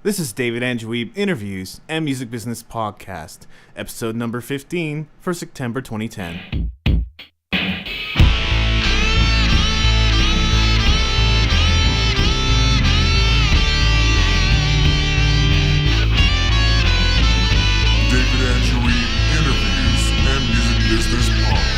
This is David and Wiebe Interviews and Music Business Podcast, episode number 15 for September 2010. David and Wiebe Interviews and Music Business Podcast.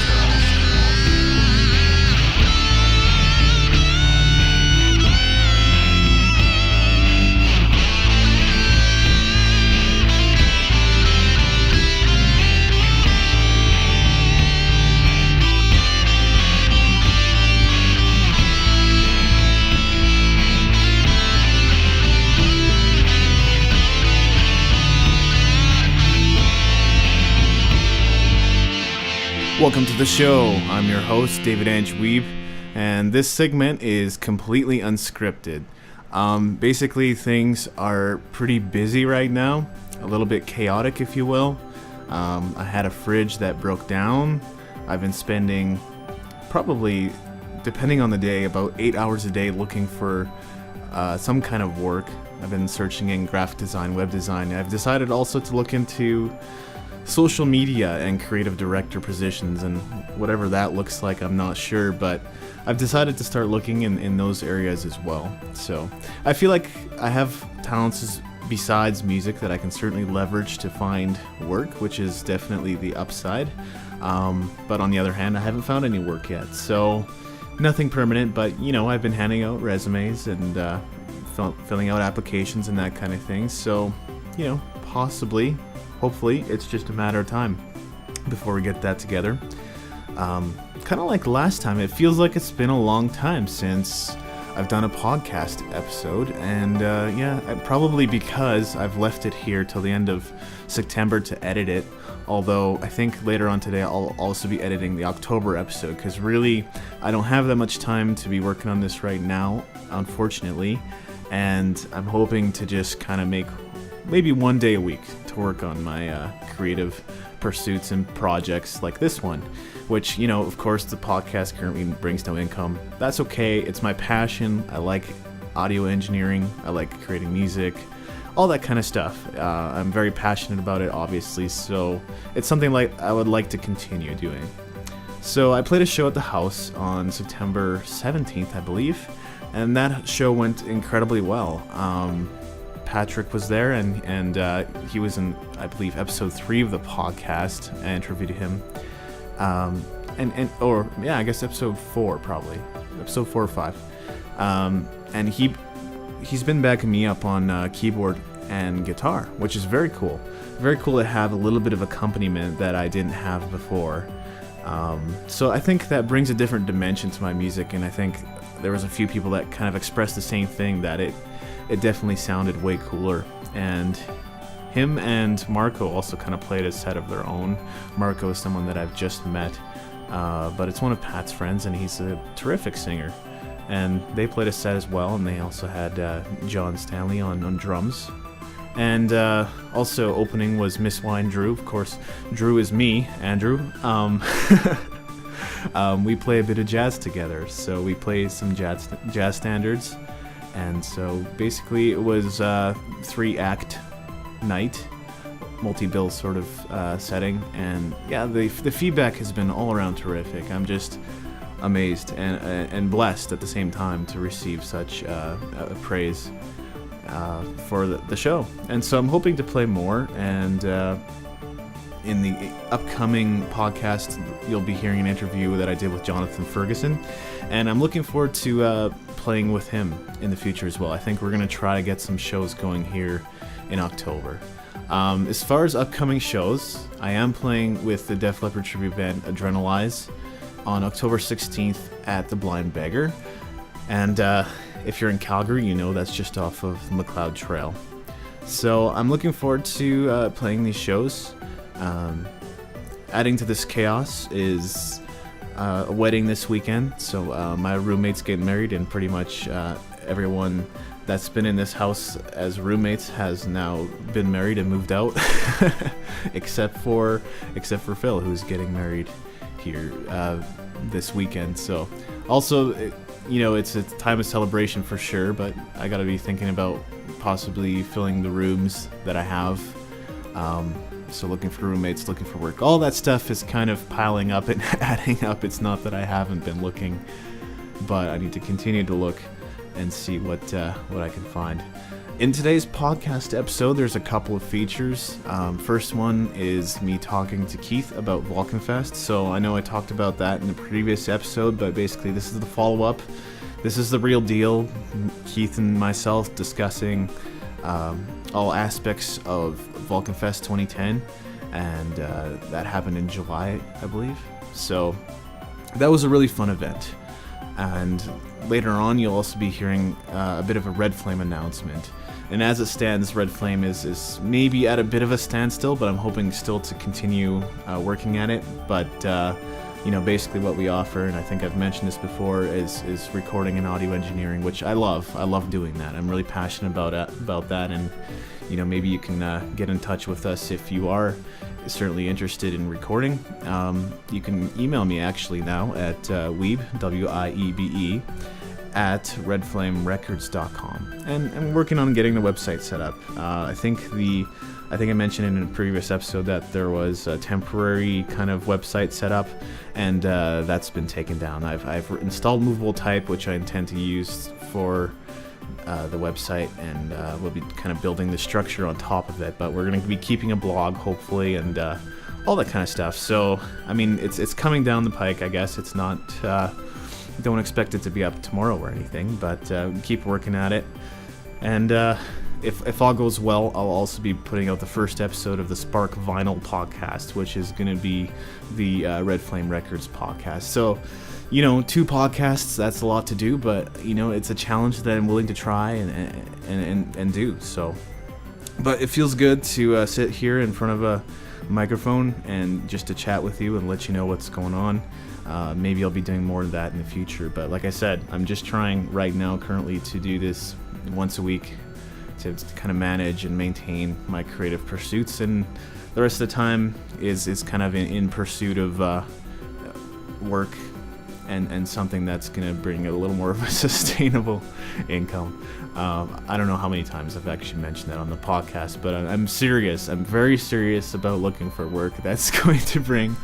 Welcome to the show. I'm your host, David and Wiebe, and this segment is completely unscripted. Basically, things are pretty busy right now, a little bit chaotic, if you will. I had a fridge that broke down. I've been spending probably, depending on the day, about 8 hours a day looking for some kind of work. I've been searching in graphic design, web design. I've decided also to look into social media and creative director positions, and whatever that looks like, I'm not sure, but I've decided to start looking in those areas as well. So I feel like I have talents besides music that I can certainly leverage to find work, which is definitely the upside. But on the other hand, I haven't found any work yet, so nothing permanent, but I've been handing out resumes and filling out applications and that kind of thing. So possibly, hopefully, it's just a matter of time before we get that together. Kind of like last time, it feels like it's been a long time since I've done a podcast episode, and probably because I've left it here till the end of September to edit it, although I think later on today I'll also be editing the October episode, because really I don't have that much time to be working on this right now, unfortunately, and I'm hoping to just kind of make maybe one day a week to work on my creative pursuits and projects like this one, which, of course, the podcast currently brings no income. That's okay. It's my passion. I like audio engineering. I like creating music, all that kind of stuff. I'm very passionate about it, obviously, so it's something like I would like to continue doing. So I played a show at the house on September 17th, I believe, and that show went incredibly well. Patrick was there, and he was in, I believe, episode 3 of the podcast. I interviewed him, I guess episode 4, probably episode 4 or 5, and he's been backing me up on keyboard and guitar, which is very cool to have a little bit of accompaniment that I didn't have before. So I think that brings a different dimension to my music, and I think there was a few people that kind of expressed the same thing, that it definitely sounded way cooler. And him and Marco also kind of played a set of their own. Marco is someone that I've just met, but it's one of Pat's friends, and he's a terrific singer. And they played a set as well, and they also had John Stanley on drums. And also opening was Miss Wine Drew. Of course, Drew is me, Andrew. We play a bit of jazz together, so we play some jazz standards. And so basically it was a 3-act night, multi-bill sort of setting, and the feedback has been all around terrific. I'm just amazed and blessed at the same time to receive such praise for the show. And so I'm hoping to play more, and in the upcoming podcast you'll be hearing an interview that I did with Jonathan Ferguson, and I'm looking forward to playing with him in the future as well. I think we're going to try to get some shows going here in October. As far as upcoming shows, I am playing with the Def Leppard tribute band Adrenalize on October 16th at the Blind Beggar, and if you're in Calgary, that's just off of the McLeod Trail. So I'm looking forward to playing these shows. Adding to this chaos is a wedding this weekend, so my roommate's getting married, and pretty much everyone that's been in this house as roommates has now been married and moved out, except for Phil, who's getting married here this weekend. So also, it's a time of celebration for sure, but I gotta be thinking about possibly filling the rooms that I have. So looking for roommates, looking for work. All that stuff is kind of piling up and adding up. It's not that I haven't been looking, but I need to continue to look and see what I can find. In today's podcast episode, there's a couple of features. First one is me talking to Keith about Vulcan Fest. So I know I talked about that in the previous episode, but basically this is the follow-up. This is the real deal. Keith and myself discussing all aspects of Vulcan Fest 2010, and that happened in July, I believe. So that was a really fun event. And later on, you'll also be hearing a bit of a Red Flame announcement. And as it stands, Red Flame is maybe at a bit of a standstill, but I'm hoping still to continue working at it. But basically what we offer, and I think I've mentioned this before, is recording and audio engineering, which I love. I love doing that. I'm really passionate about that, and maybe you can get in touch with us if you are certainly interested in recording. You can email me actually now at Wiebe, W-I-E-B-E, at redflamerecords.com, and I'm working on getting the website set up. I think I mentioned in a previous episode that there was a temporary kind of website set up, and that's been taken down. I've installed movable type, which I intend to use for the website, and we'll be kind of building the structure on top of it. But we're going to be keeping a blog, hopefully, and all that kind of stuff. So, I mean, it's coming down the pike, I guess. It's not... don't expect it to be up tomorrow or anything, but keep working at it. And if all goes well, I'll also be putting out the first episode of the Spark Vinyl podcast, which is going to be the Red Flame Records podcast. So, 2 podcasts, that's a lot to do, but, it's a challenge that I'm willing to try and do. So, but it feels good to sit here in front of a microphone and just to chat with you and let you know what's going on. Maybe I'll be doing more of that in the future, but like I said, I'm just trying right now currently to do this once a week to kind of manage and maintain my creative pursuits, and the rest of the time is kind of in pursuit of work and something that's going to bring a little more of a sustainable income. I don't know how many times I've actually mentioned that on the podcast, but I'm serious. I'm very serious about looking for work that's going to bring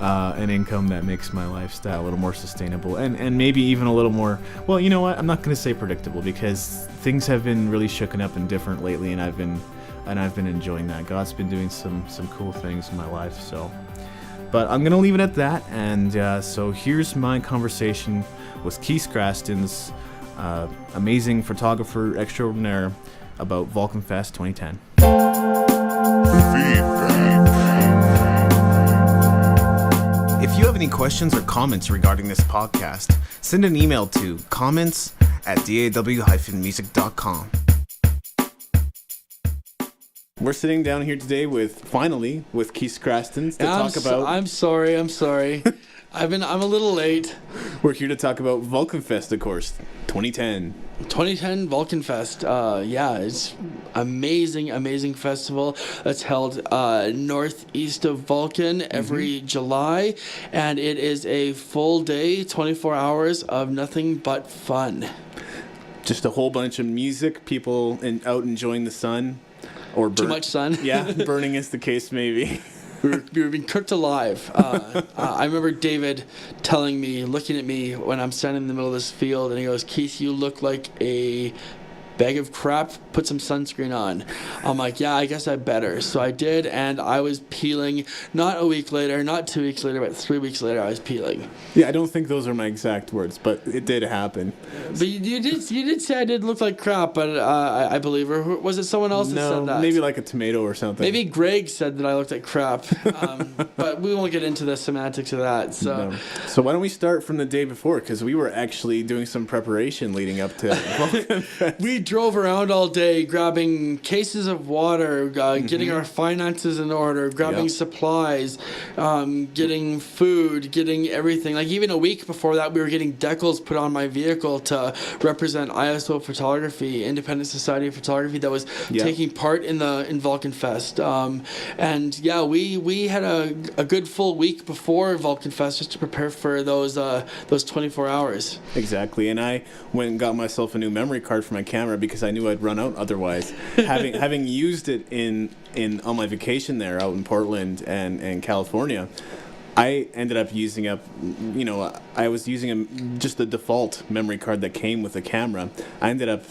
an income that makes my lifestyle a little more sustainable, and maybe even a little more, well, you know what? I'm not going to say predictable, because things have been really shooken up and different lately, and I've been enjoying that. God's been doing some cool things in my life, so. But I'm going to leave it at that, and so here's my conversation with Keith Skrastins, amazing photographer extraordinaire, about Vulcan Fest 2010. If you have any questions or comments regarding this podcast, send an email to comments@daw-music.com. We're sitting down here today with Keith Skrastins to talk about... I'm sorry. I'm a little late. We're here to talk about Vulcan Fest, of course, 2010. 2010 Vulcan Fest. It's amazing festival that's held northeast of Vulcan every July, and it is a full day, 24 hours of nothing but fun. Just a whole bunch of music, people out enjoying the sun. Or too much sun. Yeah, burning is the case, maybe. We were being cooked alive. I remember David telling me, looking at me when I'm standing in the middle of this field, and he goes, "Keith, you look like a bag of crap, put some sunscreen on." I'm like, yeah, I guess I better. So I did, and I was peeling. Not a week later, not 2 weeks later, but 3 weeks later, I was peeling. Yeah, I don't think those are my exact words, but it did happen. But you did say I did look like crap, but I believe, or was it someone else that said that? Maybe like a tomato or something. Maybe Greg said that I looked like crap, but we won't get into the semantics of that. So, So why don't we start from the day before, because we were actually doing some preparation leading up to Vulcan Fest. We drove around all day grabbing cases of water, getting our finances in order, grabbing supplies, getting food, getting everything. Like even a week before that, we were getting decals put on my vehicle to represent ISO photography, Independent Society of Photography, that was taking part in Vulcan Fest. And yeah, we had a good full week before Vulcan Fest just to prepare for those 24 hours. Exactly, and I went and got myself a new memory card for my camera because I knew I'd run out otherwise. having used it in on my vacation there out in Portland and California, I ended up using up, I was using just the default memory card that came with the camera. I ended up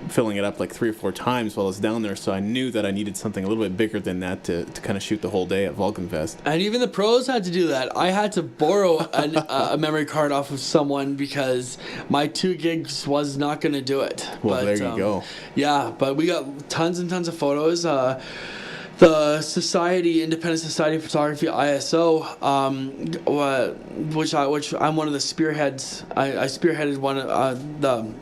filling it up like 3 or 4 times while I was down there, so I knew that I needed something a little bit bigger than that to kind of shoot the whole day at Vulcan Fest. And even the pros had to do that. I had to borrow a memory card off of someone because my 2 gigs was not going to do it. Well, there you go. Yeah, but we got tons and tons of photos. The Independent Society of Photography (ISO), which I'm one of the spearheads. I spearheaded one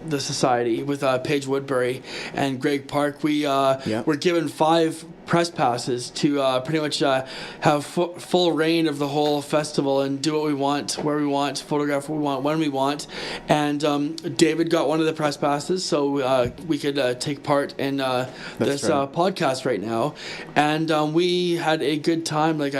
the society with Paige Woodbury and Greg Park. We were given 5 press passes to pretty much have full reign of the whole festival and do what we want, where we want, photograph what we want, when we want. And David got one of the press passes, so we could take part in this podcast right now. And we had a good time. Like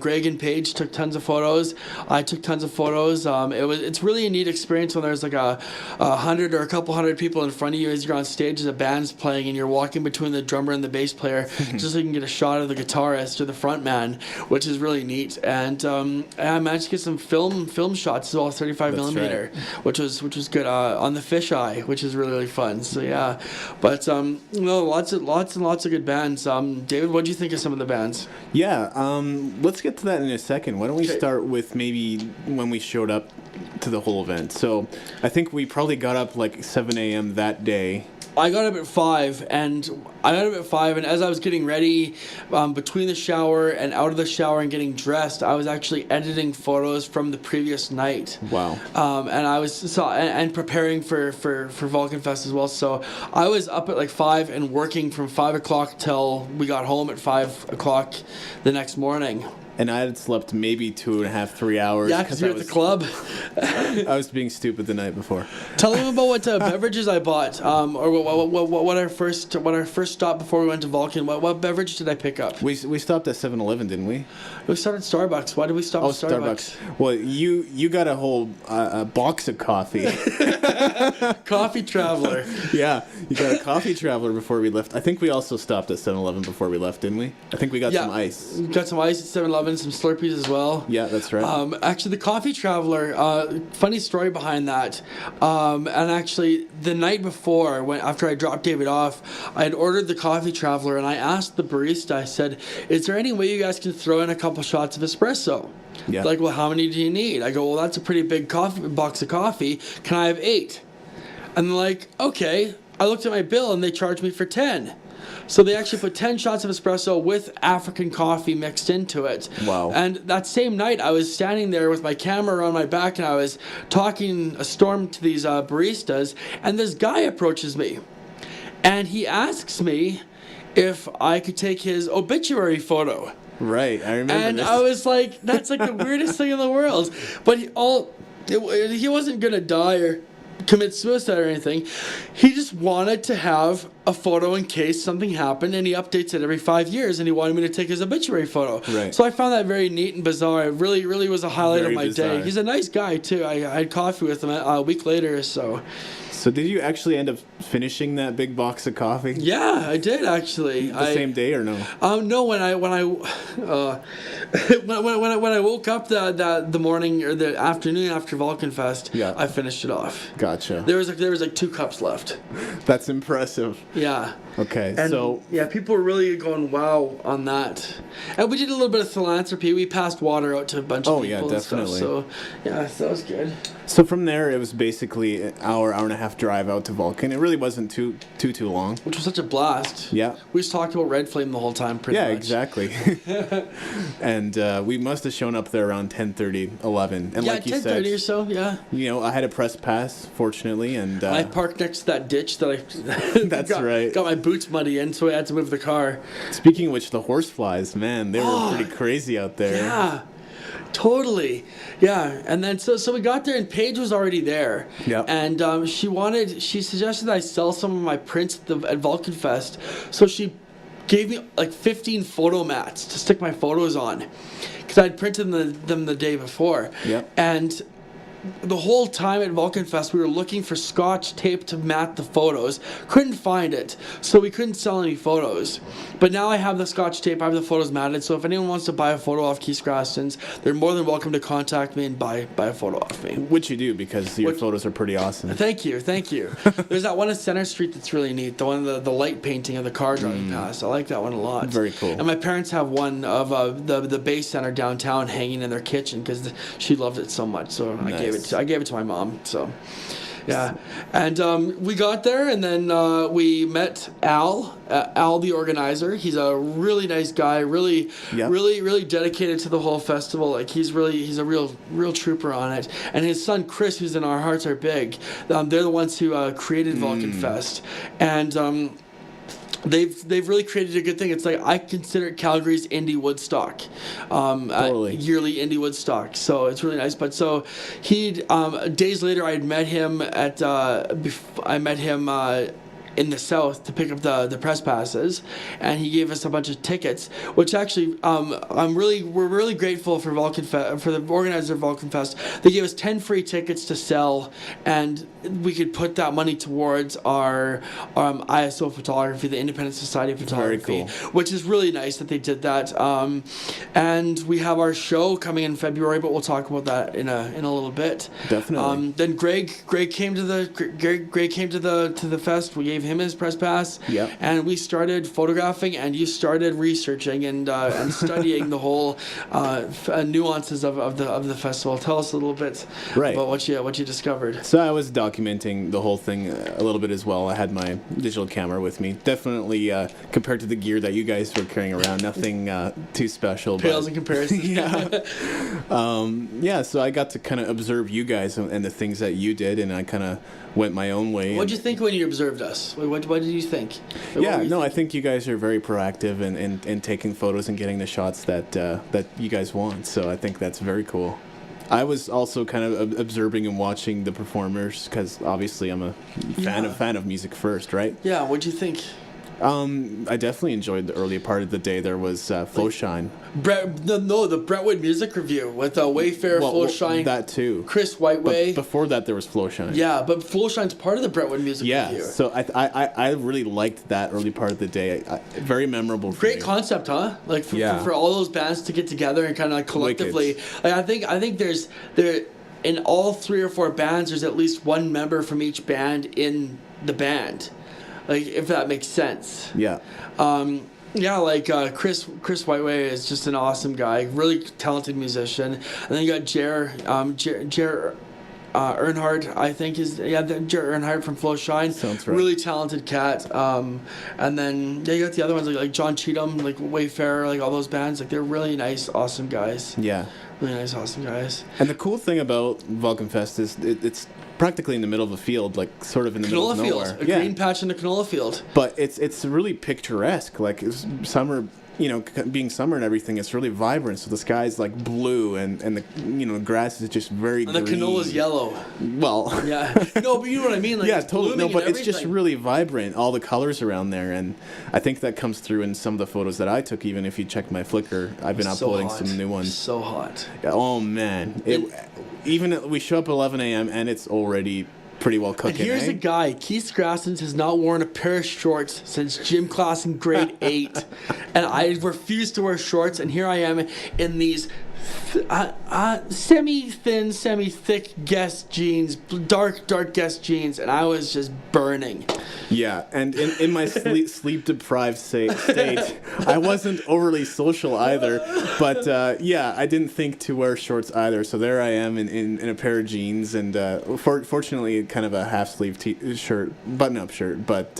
Greg and Paige took tons of photos. I took tons of photos. It's really a neat experience when there's like 100 or a couple hundred people in front of you as you're on stage as a band's playing and you're walking between the drummer and the bass player just so you can get a shot of the guitarist or the front man, which is really neat. And I managed to get some film shots as well, 35 millimeter, which was good on the fisheye, which is really fun. So yeah, but lots and lots of good bands. David, what do you think of some of the bands? Yeah, let's get to that in a second. Why don't we start with maybe when we showed up to the whole event? So I think we probably got up like 7 a.m. that day. I got up at 5, and as I was getting ready, between the shower and out of the shower and getting dressed, I was actually editing photos from the previous night. Wow. And I was and preparing for Vulcan Fest as well. So I was up at like 5 and working from 5 o'clock till we got home at 5 o'clock the next morning. And I had slept maybe 2.5, 3 hours. Yeah, because you're at the club. I was being stupid the night before. Tell them about what beverages I bought, or what our first stop before we went to Vulcan. What beverage did I pick up? We stopped at 7-Eleven, didn't we? We started at Starbucks. Why did we stop at Starbucks? Well, you got a whole box of coffee. Coffee Traveler. Yeah, you got a Coffee Traveler before we left. I think we also stopped at 7-Eleven before we left, didn't we? I think we got some ice. We got some ice at 7-Eleven, some Slurpees as well. Yeah, that's right. Actually, the Coffee Traveler, funny story behind that. And actually, the night before, after I dropped David off, I had ordered the Coffee Traveler, and I asked the barista, I said, is there any way you guys can throw in a couple shots of espresso? Yeah. Like, well, how many do you need? I go, well, that's a pretty big box of coffee. Can I have 8? And they're like, okay. I looked at my bill, and they charged me for 10. So they actually put 10 shots of espresso with African coffee mixed into it. Wow. And that same night, I was standing there with my camera on my back, and I was talking a storm to these baristas, and this guy approaches me. And he asks me if I could take his obituary photo. Right, I remember and this. I was like, that's like the weirdest thing in the world. But he wasn't going to die or commit suicide or anything. He just wanted to have a photo in case something happened, and he updates it every 5 years, and he wanted me to take his obituary photo. Right. So I found that very neat and bizarre. It really, really was a highlight of my day. He's a nice guy, too. I had coffee with him a week later or so. So did you actually end up finishing that big box of coffee? Yeah, I did actually. The same day or no? No. When I woke up the morning or the afternoon after Vulcan Fest, I finished it off. Gotcha. There was like 2 cups left. That's impressive. Yeah. Okay. And so people were really going wow on that. And we did a little bit of philanthropy. We passed water out to a bunch of people. Oh yeah, definitely. And stuff, so that was good. So from there, it was basically an hour and a half drive out to Vulcan. It really wasn't too long. Which was such a blast. Yeah. We just talked about Red Flame the whole time, pretty much. Yeah, exactly. And we must have shown up there around 10:30, 11. And like you said, 10:30 or so, yeah. You know, I had a press pass, fortunately, and I parked next to that ditch that I that's right. Got my boots muddy in, so I had to move the car. Speaking of which, the horseflies, man, they were pretty crazy out there. Yeah. Totally, yeah. And then so we got there, and Paige was already there. Yeah. And she suggested that I sell some of my prints at Vulcan Fest. So she gave me like 15 photo mats to stick my photos on, because I'd printed them the day before. Yep. And the whole time at Vulcan Fest, we were looking for Scotch tape to mat the photos. Couldn't find it, so we couldn't sell any photos. But now I have the Scotch tape, I have the photos matted, so if anyone wants to buy a photo off Keith Skrastins, they're more than welcome to contact me and buy a photo off me. Which you do, because your photos are pretty awesome. Thank you. There's that one at Center Street that's really neat, the one, the light painting of the car driving past. I like that one a lot. Very cool. And my parents have one of the Bay Center downtown hanging in their kitchen because she loved it so much, so Nice. I gave it to my mom. So, yeah, and we got there, and then we met Al, the organizer. He's a really nice guy, really dedicated to the whole festival. Like he's a real trooper on it. And his son Chris, who's in Our Hearts Are Big, they're the ones who created Vulcan Fest, and. They've really created a good thing. It's like I consider Calgary's indie Woodstock, Totally. Yearly indie Woodstock. So it's really nice. But so he days later I met him at in the south to pick up the press passes, and he gave us a bunch of tickets, which actually we're really grateful for for the organizer of Vulcan Fest. They gave us 10 free tickets to sell, and we could put that money towards our ISO photography, the Independent Society of Photography, Very cool. which is really nice that they did that. And we have our show coming in February, but we'll talk about that in a little bit. Definitely. Then Greg came to the fest. We gave him his press pass. Yep. And we started photographing, and you started researching and studying the whole nuances of the festival. Tell us a little bit about what you discovered. So I was documenting the whole thing a little bit as well. I had my digital camera with me. Definitely compared to the gear that you guys were carrying around, nothing too special. Pales in comparison. Yeah. So I got to kind of observe you guys and the things that you did, and I kind of went my own way. What did you think when you observed us? What did you think? I think you guys are very proactive in taking photos and getting the shots that you guys want. So I think that's very cool. I was also kind of observing and watching the performers because obviously I'm a fan of music first, right? Yeah. What did you think? I definitely enjoyed the early part of the day. There was Flowshine. The Brentwood Music Review with Wayfair, Flowshine. That too. Chris Whiteway. But before that, there was Flowshine. Yeah, but Flowshine's part of the Brentwood Music Review. Yeah, so I really liked that early part of the day. Very memorable for Great me. concept, huh? Like for all those bands to get together and kind of like collectively. Like I think there in all 3 or 4 bands, there's at least one member from each band in the band. Like, if that makes sense. Yeah. Chris Whiteway is just an awesome guy, really talented musician. And then you got Jer Earnhardt, I think is Jer Earnhardt from Flowshine. Sounds right. Really talented cat. And then you got the other ones like John Cheatham, like Wayfair, like all those bands. Like they're really nice, awesome guys. Yeah. Really nice, awesome guys. And the cool thing about Vulcan Fest is it's practically in the middle of a field, like sort of in the middle of nowhere. A green patch in the canola field. But it's really picturesque. Like it's summer, being summer and everything, it's really vibrant. So the sky's like blue, and the grass is just very green. And the canola's yellow. Well, yeah. No, but you know what I mean. Like, yeah, it's totally. No, but it's just everything. really vibrant. All the colors around there, and I think that comes through in some of the photos that I took. Even if you check my Flickr, I've been uploading some new ones. So hot. Oh man, we show up at 11 a.m. and it's already pretty well cooking. And here's a guy, Keith Skrastins, has not worn a pair of shorts since gym class in grade 8, and I refuse to wear shorts. And here I am in these semi-thin, semi-thick Guess jeans, dark Guess jeans, and I was just burning. Yeah, and in my sleep-deprived state, I wasn't overly social either, but I didn't think to wear shorts either, so there I am in a pair of jeans, and fortunately kind of a half-sleeve shirt, button-up shirt, but...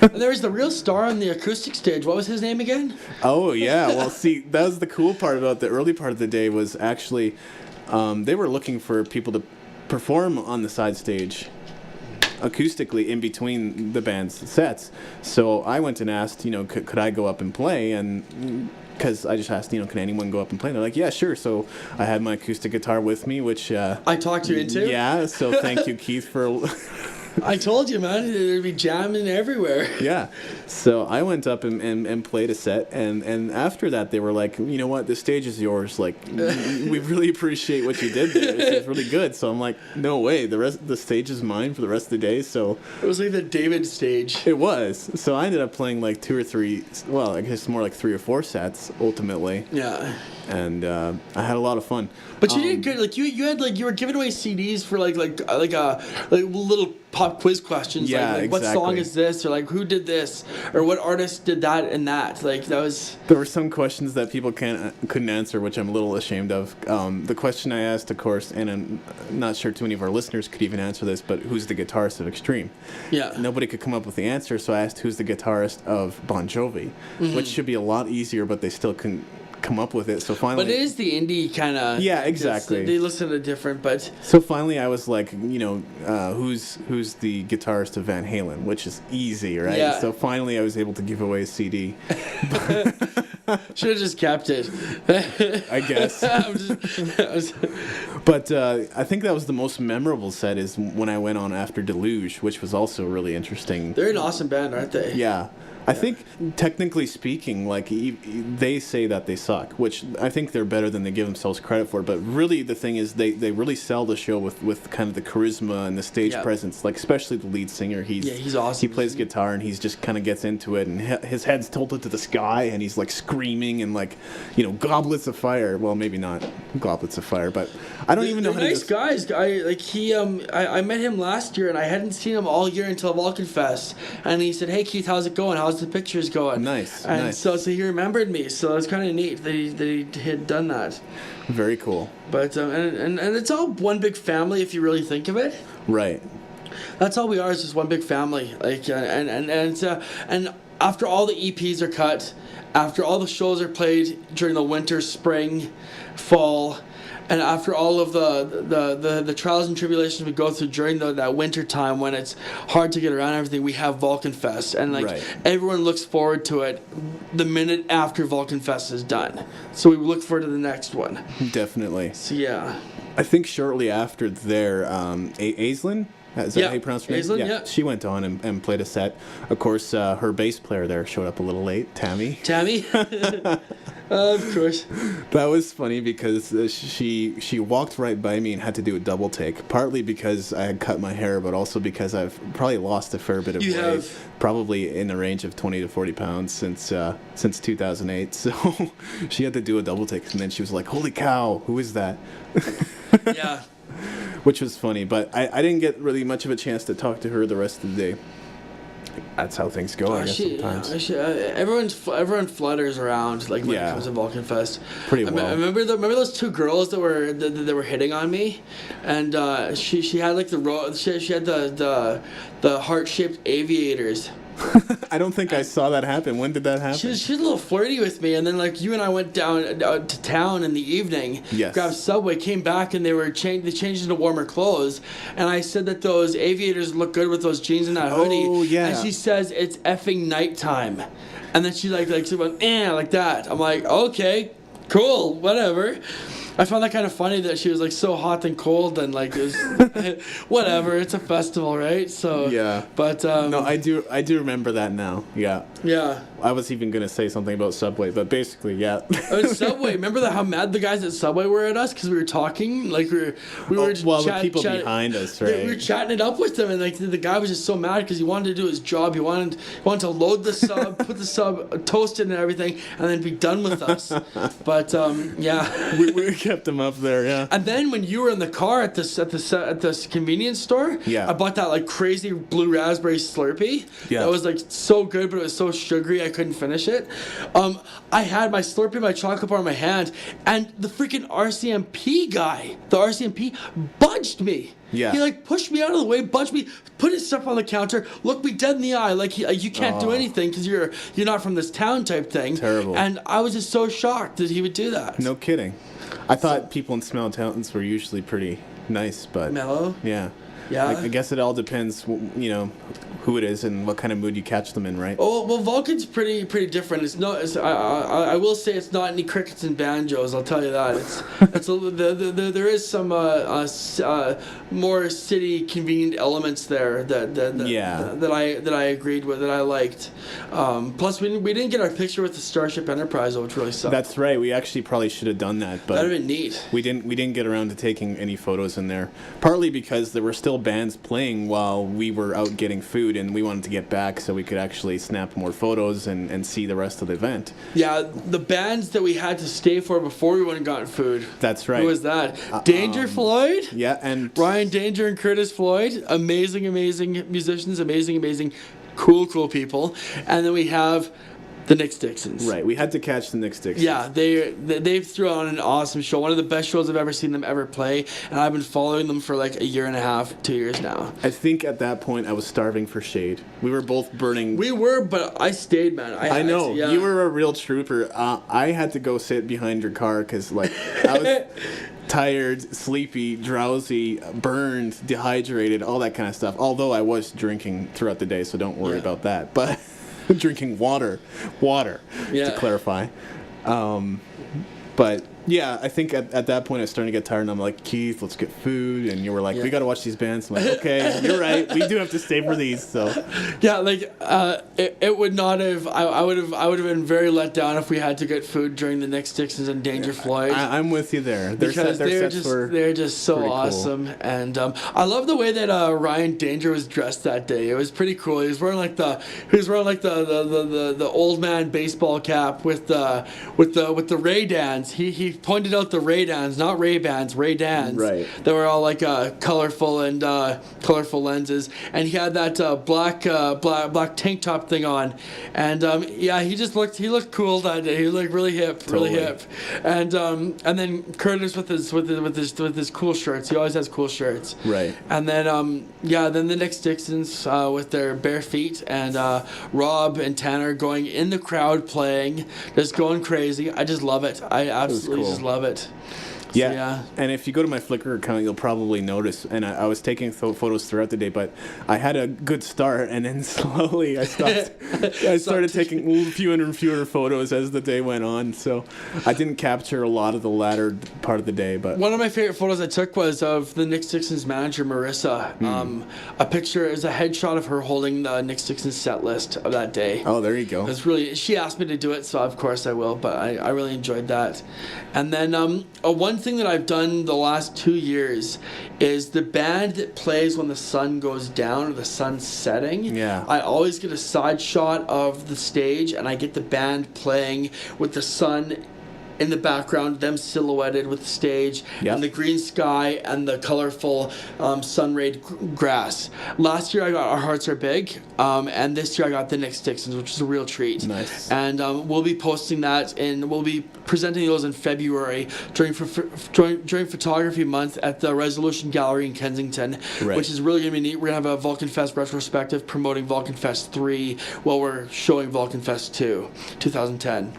And there was the real star on the acoustic stage. What was his name again? Oh, yeah, well, see, that was the cool part about the early part of the day was actually they were looking for people to perform on the side stage acoustically in between the band's sets. So I went and asked, could I go up and play? And because I just asked, can anyone go up and play? And they're like, yeah, sure. So I had my acoustic guitar with me, which... I talked you into? Yeah, so thank you, Keith, for I told you, man, there'd be jamming everywhere. Yeah. So I went up and played a set, and after that they were like, you know what, the stage is yours. Like, we really appreciate what you did there. It's really good. So I'm like, no way, the stage is mine for the rest of the day. So It was like the David stage. it was. So I ended up playing like 2 or 3, well, I guess more like 3 or 4 sets ultimately. Yeah. And I had a lot of fun. But you did good. Like you had like you were giving away CDs for like little pop quiz questions. Yeah, like exactly. What song is this? Or like who did this? Or what artist did that and that? Like that was. There were some questions that people couldn't answer, which I'm a little ashamed of. The question I asked, of course, and I'm not sure too many of our listeners could even answer this, but who's the guitarist of Extreme? Yeah. Nobody could come up with the answer, so I asked who's the guitarist of Bon Jovi, which should be a lot easier, but they still couldn't come up with it. So finally, But it is the indie kind of. Yeah, exactly. They listen to different, but. So finally, I was like, who's the guitarist of Van Halen, which is easy, right? Yeah. So finally, I was able to give away a CD. Should have just kept it. I guess. But I think that was the most memorable set is when I went on after Deluge, which was also really interesting. They're an awesome band, aren't they? Yeah. I think, technically speaking, like they say that they suck, which I think they're better than they give themselves credit for. But really, the thing is, they really sell the show with kind of the charisma and the stage presence. Like especially the lead singer, he's awesome. He plays guitar and he's just kind of gets into it, and his head's tilted to the sky, and he's like screaming and like, goblets of fire. Well, maybe not goblets of fire, but I don't even know how to. Nice guys. I met him last year, and I hadn't seen him all year until Vulcan Fest, and he said, "Hey Keith, how's it going? How's the pictures going?" Nice. And nice. so he remembered me. So it's kind of neat that he had done that. Very cool. But and it's all one big family if you really think of it. Right. That's all we are, is just one big family. Like and after all the EPs are cut, after all the shows are played during the winter, spring, fall, and after all of the trials and tribulations we go through during that winter time when it's hard to get around everything, we have Vulcan Fest, and everyone looks forward to it the minute after Vulcan Fest is done. So we look forward to the next one. Definitely. So yeah. I think shortly after there, Aislinn. Is that how you pronounce her name? Aislinn, yeah. She went on and played a set. Of course, her bass player there showed up a little late, Tammy. Of course. That was funny because she walked right by me and had to do a double take. Partly because I had cut my hair, but also because I've probably lost a fair bit of weight. Probably in the range of 20 to 40 pounds since 2008. So she had to do a double take, and then she was like, "Holy cow, who is that?" Yeah. Which was funny, but I didn't get really much of a chance to talk to her the rest of the day. That's how things go, I guess, sometimes. Everyone flutters around like when it comes to Vulcan Fest. Pretty well. I remember those two girls that were hitting on me, and she had like she had the heart-shaped aviators. I don't think I saw that happen. When did that happen? She was a little flirty with me, and then like you and I went down to town in the evening, grabbed Subway, came back, and they changed into warmer clothes, and I said that those aviators look good with those jeans and that hoodie. Oh yeah. And she says it's effing nighttime, and then she she went like that. I'm like, okay, cool, whatever. I found that kind of funny that she was like so hot and cold, and like it was whatever. It's a festival, right? So yeah. But no, I do remember that now. Yeah. Yeah. I was even gonna say something about Subway, but basically, yeah. Subway. Remember how mad the guys at Subway were at us because we were talking, like we were just the people behind us, right? We were chatting it up with them, and like the guy was just so mad because he wanted to do his job. He wanted to load the sub, put the sub, toast it and everything, and then be done with us. But yeah, we kept them up there, yeah. And then when you were in the car at this convenience store, I bought that like crazy blue raspberry Slurpee. Yeah, that was like so good, but it was so sugary I couldn't finish it. I had my Slurpee, my chocolate bar in my hand, and the freaking RCMP guy, the RCMP, budged me. Yeah. He like pushed me out of the way, budged me, put his stuff on the counter, looked me dead in the eye, like you can't do anything because you're not from this town type thing. Terrible. And I was just so shocked that he would do that. No kidding. I thought people in small towns were usually pretty nice, but mellow. Yeah. Yeah. I guess it all depends, who it is and what kind of mood you catch them in, right? Oh well, Vulcan's pretty different. It's not. I will say it's not any crickets and banjos. I'll tell you that. There is some more city convenient elements there that I agreed with, that I liked. Plus we didn't get our picture with the Starship Enterprise, which really sucked. That's right. We actually probably should have done that, but that'd have been neat. We didn't get around to taking any photos in there. Partly because there were still bands playing while we were out getting food, and we wanted to get back so we could actually snap more photos and see the rest of the event. Yeah, the bands that we had to stay for before we went and got food. That's right. Who was that? Danger Floyd? Yeah, and Ryan Danger and Curtis Floyd. Amazing musicians, amazing, cool people. And then we have the Nick Dixons. Right, we had to catch the Nick Dixons. Yeah, they threw on an awesome show. One of the best shows I've ever seen them ever play, and I've been following them for like a year and a half, 2 years now. I think at that point I was starving for shade. We were both burning. We were, but I stayed, man. I know. Yeah. You were a real trooper. I had to go sit behind your car because I was tired, sleepy, drowsy, burned, dehydrated, all that kind of stuff. Although I was drinking throughout the day, so don't worry about that. But drinking water, to clarify. But yeah, I think at that point I was starting to get tired, and I'm like, Keith, let's get food, and you were like, we got to watch these bands. I'm like, okay, you're right, we do have to stay for these. So yeah, it would not have. I would have been very let down if we had to get food during the Nick Dixons and Danger Floyd. I'm with you there. Because they're just so awesome, cool. And I love the way that Ryan Danger was dressed that day. It was pretty cool. He was wearing like the old man baseball cap with the Ray-Dans. He pointed out the Ray-Dans, not Ray-Bans, Ray-Dans. Right. They were all like colorful lenses, and he had that black tank top thing on, and he looked cool that day. He looked really hip, and then Curtis with his cool shirts. He always has cool shirts. Right. And then then the Nick Dixons with their bare feet, and Rob and Tanner going in the crowd playing, just going crazy. I just love it. I absolutely just love it. Yeah. So, yeah. And if you go to my Flickr account, you'll probably notice, and I was taking photos throughout the day, but I had a good start, and then slowly I stopped. I started taking fewer and fewer photos as the day went on, so I didn't capture a lot of the latter part of the day. But one of my favorite photos I took was of the Nick Dixons manager, Marissa. A picture is a headshot of her holding the Nick Dixons set list of that day. Oh, there you go. It's really, she asked me to do it, so of course I will, but I really enjoyed that. And then one thing that I've done the last 2 years is the band that plays when the sun goes down or the sun's setting. Yeah. I always get a side shot of the stage, and I get the band playing with the sun in the background, them silhouetted with the stage, and the green sky and the colorful sun-rayed grass. Last year I got Our Hearts Are Big, and this year I got the Nick Dixons, which is a real treat. Nice. And we'll be posting that, and we'll be presenting those in February during Photography Month at the Resolution Gallery in Kensington, which is really going to be neat. We're going to have a Vulcan Fest retrospective promoting Vulcan Fest 3 while we're showing Vulcan Fest 2, 2010.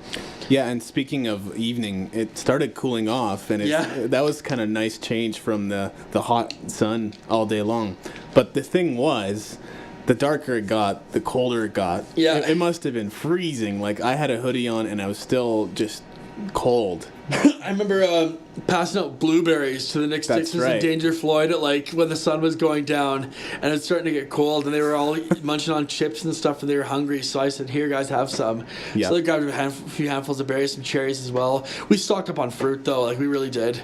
Yeah, and speaking of evening, it started cooling off, and that was kind of nice change from the hot sun all day long. But the thing was, the darker it got, the colder it got. Yeah. It must have been freezing. Like, I had a hoodie on, and I was still just cold. I remember passing out blueberries to the Nick Dixons and Danger Floyd at when the sun was going down, and it's starting to get cold, and they were all munching on chips and stuff, and they were hungry. So I said, "Here, guys, have some." So they grabbed a few handfuls of berries, some cherries as well. We stocked up on fruit though, we really did.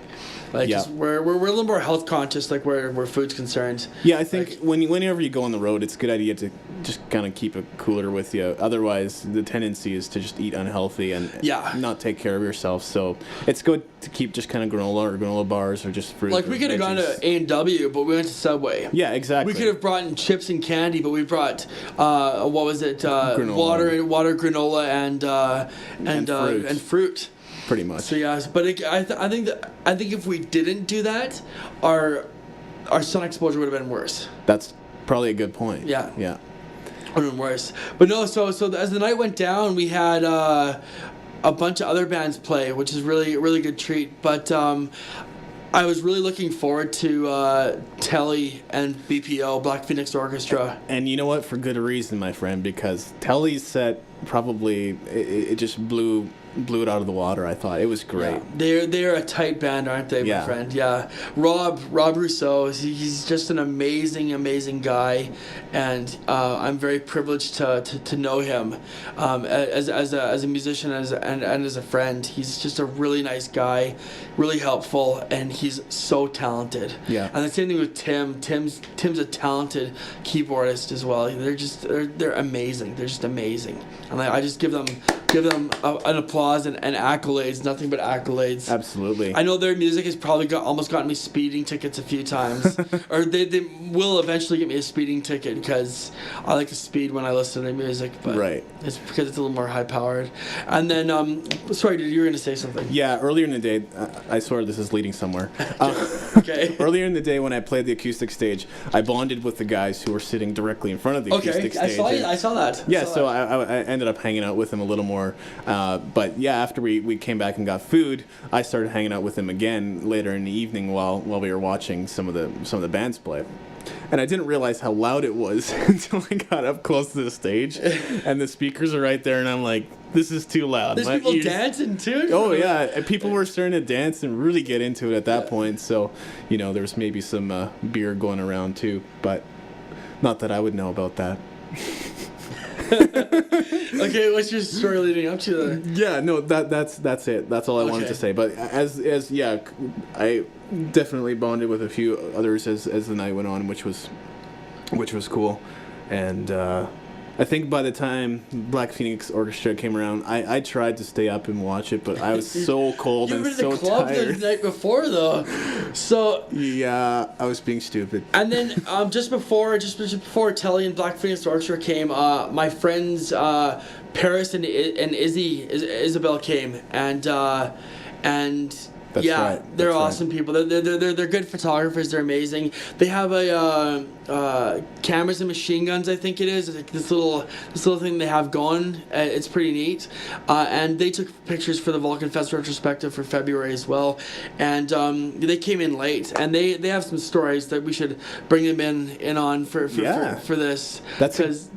We're a little more health conscious, where food's concerned. Yeah, I think whenever you go on the road, it's a good idea to just kind of keep a cooler with you. Otherwise, the tendency is to just eat unhealthy and not take care of yourself. So it's good to keep just kind of granola bars or just fruit. We could have gone to A&W, but we went to Subway. Yeah, exactly. We could have brought in chips and candy, but we brought what was it? Granola. Water, granola, and fruit. Pretty much. So I think if we didn't do that, our sun exposure would have been worse. That's probably a good point. Yeah. Yeah. Would have been worse. But no, so as the night went down, we had a bunch of other bands play, which is really a really good treat. But I was really looking forward to Telly and BPO, Black Phoenix Orchestra. And you know what? For good reason, my friend, because Telly's set probably it just blew it out of the water. I thought it was great. Yeah. They're a tight band, aren't they, my friend? Yeah. Rob Rousseau, he's just an amazing guy, and I'm very privileged to know him as a musician and as a friend. He's just a really nice guy, really helpful, and he's so talented. Yeah. And the same thing with Tim. Tim's a talented keyboardist as well. They're amazing. They're just amazing, and I just give them an applause and accolades, nothing but accolades. Absolutely. I know their music has probably almost gotten me speeding tickets a few times, or they will eventually get me a speeding ticket because I like to speed when I listen to their music. But it's because it's a little more high powered. And then, sorry, dude, you were gonna say something. Yeah, earlier in the day, I swear this is leading somewhere. Okay. Earlier in the day when I played the acoustic stage, I bonded with the guys who were sitting directly in front of the acoustic stage. I saw that. Yeah, I ended up hanging out with them a little more. But yeah, after we came back and got food, I started hanging out with them again later in the evening while we were watching some of the bands play. And I didn't realize how loud it was until I got up close to the stage, and the speakers are right there, and I'm like, this is too loud. There's people dancing too? Oh yeah, and people were starting to dance and really get into it at that point. So, there's maybe some beer going around too, but not that I would know about that. Okay, what's your story leading up to that? Yeah, no, that's it. That's all I wanted to say. But as I definitely bonded with a few others as the night went on, which was cool. And I think by the time Black Phoenix Orchestra came around, I tried to stay up and watch it, but I was so cold and so tired. You were in the club the night before, though. So yeah, I was being stupid. And then just before Telly and Black Phoenix Orchestra came, my friends Paris and Isabel came, and That's right. They're awesome people. They're good photographers. They're amazing. They have cameras and machine guns. I think it is. It's like this little thing they have going. It's pretty neat. And they took pictures for the Vulcan Fest retrospective for February as well. And they came in late. And they have some stories that we should bring them in on for this. That's because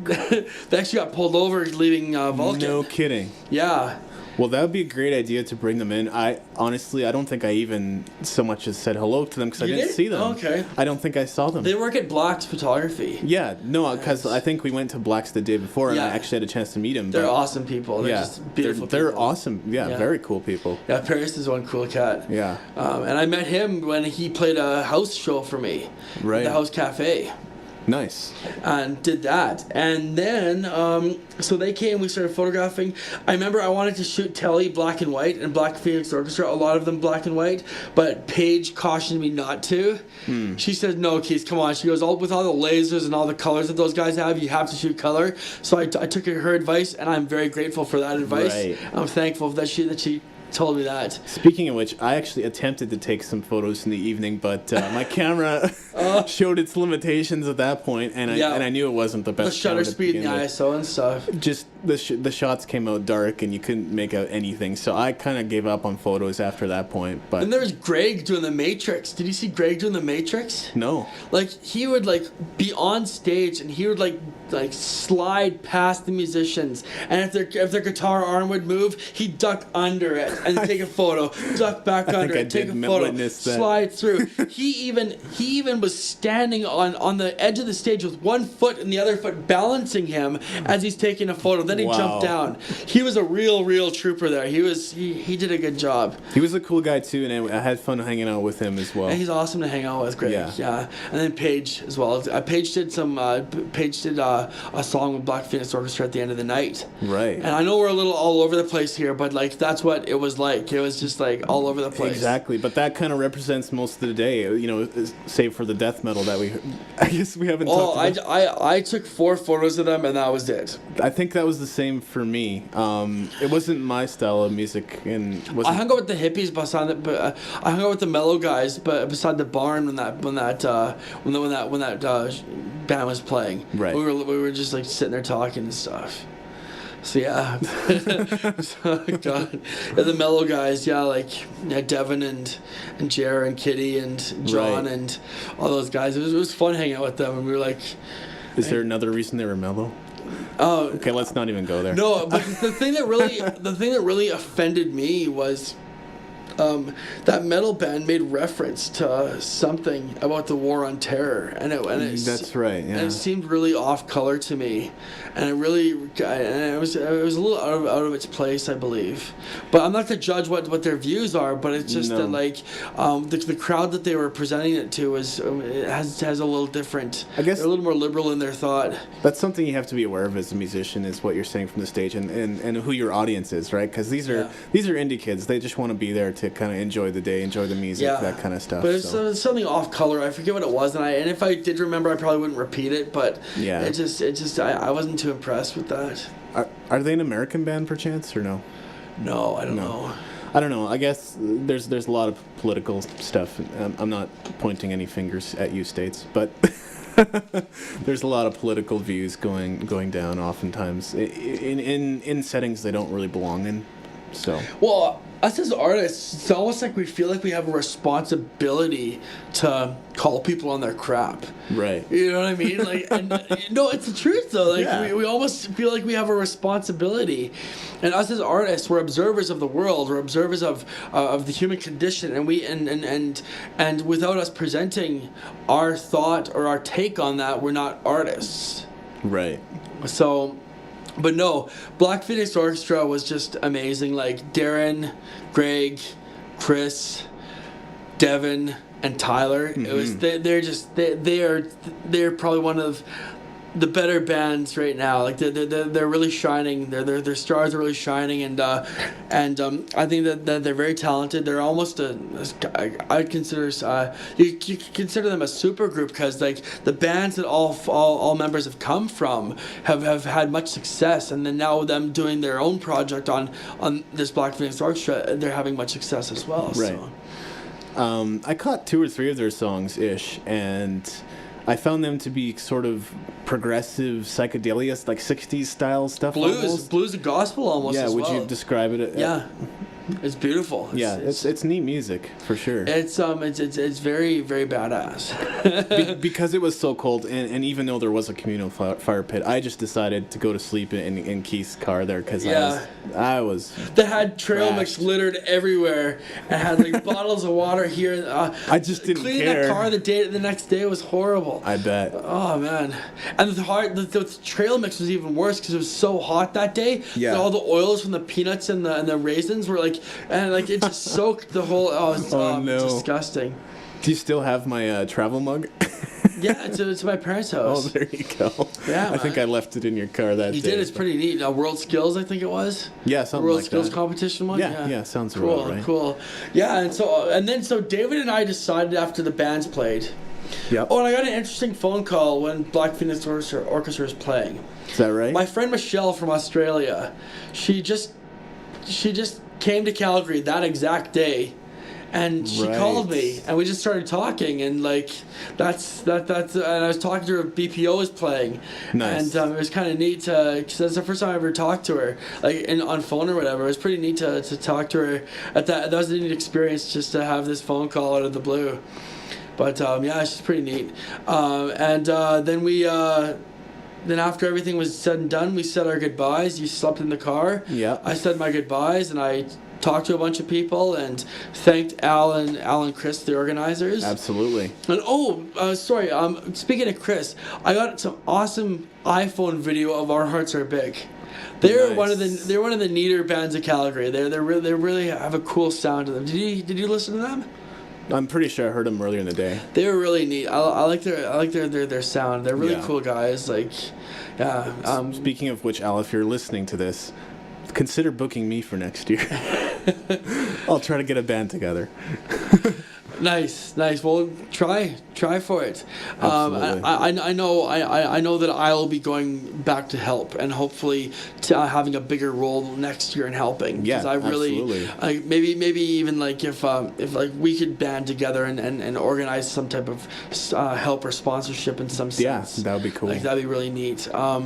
they actually got pulled over leaving Vulcan. No kidding. Yeah. Well, that would be a great idea to bring them in. I don't think I even so much as said hello to them because I didn't see them. Okay. I don't think I saw them. They work at Black's Photography. Yeah, no, because I think we went to Black's the day before and I actually had a chance to meet them. They're awesome people. They're just beautiful people. They're awesome. Yeah, very cool people. Yeah, Paris is one cool cat. Yeah. And I met him when he played a house show for me. Right. The House Cafe. Nice. And did that. And then, so they came, we started photographing. I remember I wanted to shoot Telly black and white and Black Phoenix Orchestra, a lot of them black and white, but Paige cautioned me not to. She said, no, Keith, come on. She goes, with all the lasers and all the colors that those guys have, you have to shoot color. So I took her advice, and I'm very grateful for that advice. Right. I'm thankful that she told me that. Speaking of which, I actually attempted to take some photos in the evening, but my camera showed its limitations at that point, and I knew it wasn't the best. The shutter speed and the ISO and stuff. Just the shots came out dark, and you couldn't make out anything. So I kind of gave up on photos after that point. But then there was Greg doing the Matrix. Did you see Greg doing the Matrix? No. Like he would be on stage, and he would like slide past the musicians, and if their guitar arm would move, he'd duck under it and take a photo, duck back under it, take a photo, slide through. He even was standing on the edge of the stage with one foot and the other foot balancing him as he's taking a photo. Then he jumped down. He was a real trooper there. He did a good job. He was a cool guy too, and I had fun hanging out with him as well. And he's awesome to hang out with, Greg. Yeah. And then Paige as well. Paige did a song with Black Phoenix Orchestra at the end of the night. Right. And I know we're a little all over the place here, but that's what it was like. It was just all over the place. Exactly. But that kind of represents most of the day, save for the death metal that I guess we haven't talked about. I took 4 photos of them, and that was it. I think that was the same for me. It wasn't my style of music, and I hung out with the hippies beside I hung out with the mellow guys, but beside the barn when that band was playing. Right. We were just sitting there talking and stuff. So yeah, so, God, yeah, the mellow guys, yeah, like Devin and Jer and Kitty and John Right. and all those guys. It was fun hanging out with them, and we were like, Is there another reason they were mellow? oh Okay, let's not even go there. no. But the thing that really offended me was. That metal band made reference to something about the war on terror, and That's right. and Yeah. it seemed really off color to me, and it was a little out of its place, I believe. But I'm not to judge what their views are, but it's just No. that like the crowd that they were presenting it to is it has a little different. I guess- they're a little more liberal in their thought. That's something you have to be aware of as a musician, is what you're saying from the stage, and who your audience is, right? Because these are indie kids. They just want to be there to kind of enjoy the day, enjoy the music, that kind of stuff. But it's so. something off color. I forget what it was, and if I did remember, I probably wouldn't repeat it. But Yeah. I wasn't too impressed with that. Are they an American band, perchance, or no? No, I don't know. I don't know. I guess there's a lot of political stuff. I'm not pointing any fingers at you, States, but there's a lot of political views going down oftentimes in settings they don't really belong in. So. Well, us as artists, it's almost like we feel like we have a responsibility to call people on their crap. Right. You know what I mean? Like, and no, it's the truth though. Like, Yeah. we almost feel like we have a responsibility, and us as artists, we're observers of the world. We're observers of the human condition, and we and without us presenting our thought or our take on that, we're not artists. Right. So. But no, Black Phoenix Orchestra was just amazing. Like Darren, Greg, Chris, Devin, and Tyler. It was they're probably one of the better bands right now. Like they're really shining. Their stars are really shining, and I think that they're very talented. They're almost I'd consider you consider them a super group, because like the bands that all members have come from have had much success, and then now them doing their own project on this Black Phoenix Orchestra, they're having much success as well. Right. So. I caught 2 or 3 of their songs ish, and I found them to be sort of progressive psychedelia, like 60s style stuff. Blues and gospel almost. Yeah, as would well. you describe it? Yeah, it's beautiful. It's neat music for sure. It's very, very badass. Because it was so cold, and even though there was a communal fire pit, I just decided to go to sleep in Keith's car there, because I was. They had trail mix crashed. littered everywhere, and had like bottles of water here. I just didn't cleaning care. that car the next day was horrible. I bet. Oh man, and the trail mix was even worse because it was so hot that day. Yeah. And all the oils from the peanuts and the raisins were like it just soaked the whole. Oh, no. Disgusting. Do you still have my travel mug? Yeah, it's my parents' Oh, house. there you go. Yeah, I think I man. left it in your car that You day. did. It's pretty neat. World Skills, I think it was. Yeah, something World like Skills that. competition one. Yeah, sounds cool. about right. Cool. Yeah, and so David and I decided after the bands played. Yep. Oh, and I got an interesting phone call when Black Phoenix Orchestra was playing. Is that right? My friend Michelle from Australia, she just came to Calgary that exact day, and she called me, and we just started talking, and like that's and I was talking to her. BPO was playing, Nice. and it was kind of neat because that's the first time I ever talked to her, like on phone or whatever. It was pretty neat to talk to her. That was a neat experience, just to have this phone call out of the blue. But yeah, it's just pretty neat. Then after everything was said and done, we said our goodbyes. You slept in the car. Yeah. I said my goodbyes, and I talked to a bunch of people and thanked Al and Chris, the organizers. Absolutely. And sorry. Speaking of Chris, I got some awesome iPhone video of Our Hearts Are Big. They're one of the neater bands of Calgary. They really have a cool sound to them. Did you listen to them? I'm pretty sure I heard them earlier in the day. They were really neat. I like their sound. They're really cool guys. Like, yeah. Speaking of which, Al, if you're listening to this, consider booking me for next year. I'll try to get a band together. Nice. Well, try for it. Absolutely. I know that I'll be going back to help and hopefully to having a bigger role next year in helping. Yeah, 'Cause I really, absolutely. maybe even like if like we could band together and organize some type of help or sponsorship in some sense. Yeah, that would be cool. Like that'd be really neat. So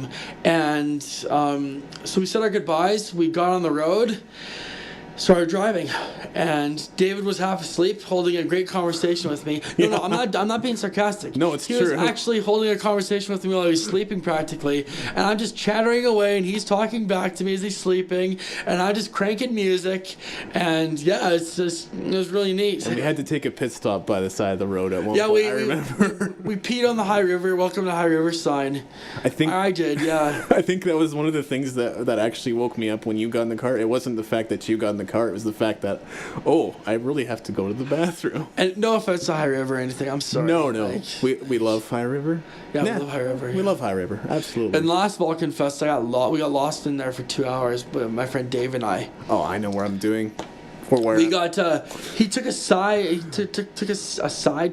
we said our goodbyes. We got on the road. Started driving, and David was half asleep, holding a great conversation with me. No, I'm not being sarcastic. No, it's he true. He was actually holding a conversation with me while he was sleeping practically, and I'm just chattering away, and he's talking back to me as he's sleeping, and I'm just cranking music, and yeah, it was really neat. And we had to take a pit stop by the side of the road at one Yeah, point, I remember. we peed on the High River, welcome to High River sign. I did, yeah. I think that was one of the things that actually woke me up when you got in the car. It wasn't the fact that you got in the car, it was the fact that, I really have to go to the bathroom. And no offense to High River or anything, I'm sorry. No. Like, We love High River. Yeah, we love High River. We love High River, absolutely. And last Vulcan Fest, we got lost in there for 2 hours, but my friend Dave and I. Oh, I know where I'm doing. We got, he took a side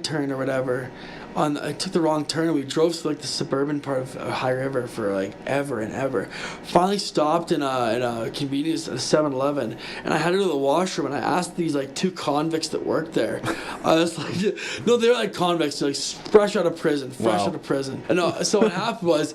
turn or whatever. I took the wrong turn and we drove through like the suburban part of High River for like ever and ever. Finally stopped in a convenience, a 7-Eleven, and I had to go to the washroom and I asked these like two convicts that worked there. I was like, no, they were like convicts, like fresh out of prison. And so what happened was,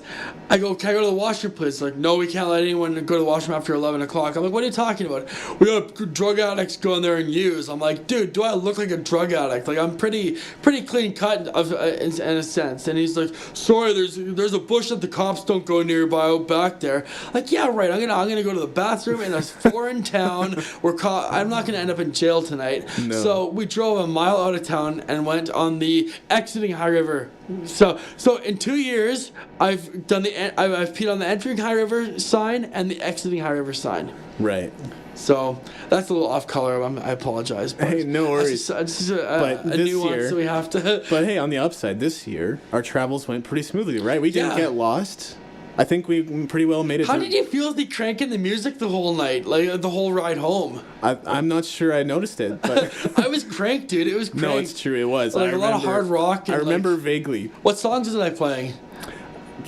I go, can I go to the washroom please? Like, no, we can't let anyone go to the washroom after 11 o'clock. I'm like, what are you talking about? We got drug addicts go in there and use. I'm like, dude, do I look like a drug addict? Like, I'm pretty clean cut in a sense. And he's like, sorry, there's a bush that the cops don't go nearby out back there. Like, yeah, right, I'm gonna go to the bathroom in a foreign town where I'm not gonna end up in jail tonight. No. So we drove a mile out of town and went on the exiting High River. So in 2 years I've done I've peed on the entering High River sign and the exiting High River sign. Right. So that's a little off color. I apologize. But hey, no worries. It's just a nuance that we have to. But hey, on the upside, this year our travels went pretty smoothly, right? We didn't get lost. I think we pretty well made it. How did you feel with the cranking the music the whole night, like the whole ride home? I'm not sure I noticed it, but I was cranked, dude. It was cranked. No, it's true. It was. Like a lot of hard rock. I remember vaguely. What songs was I playing?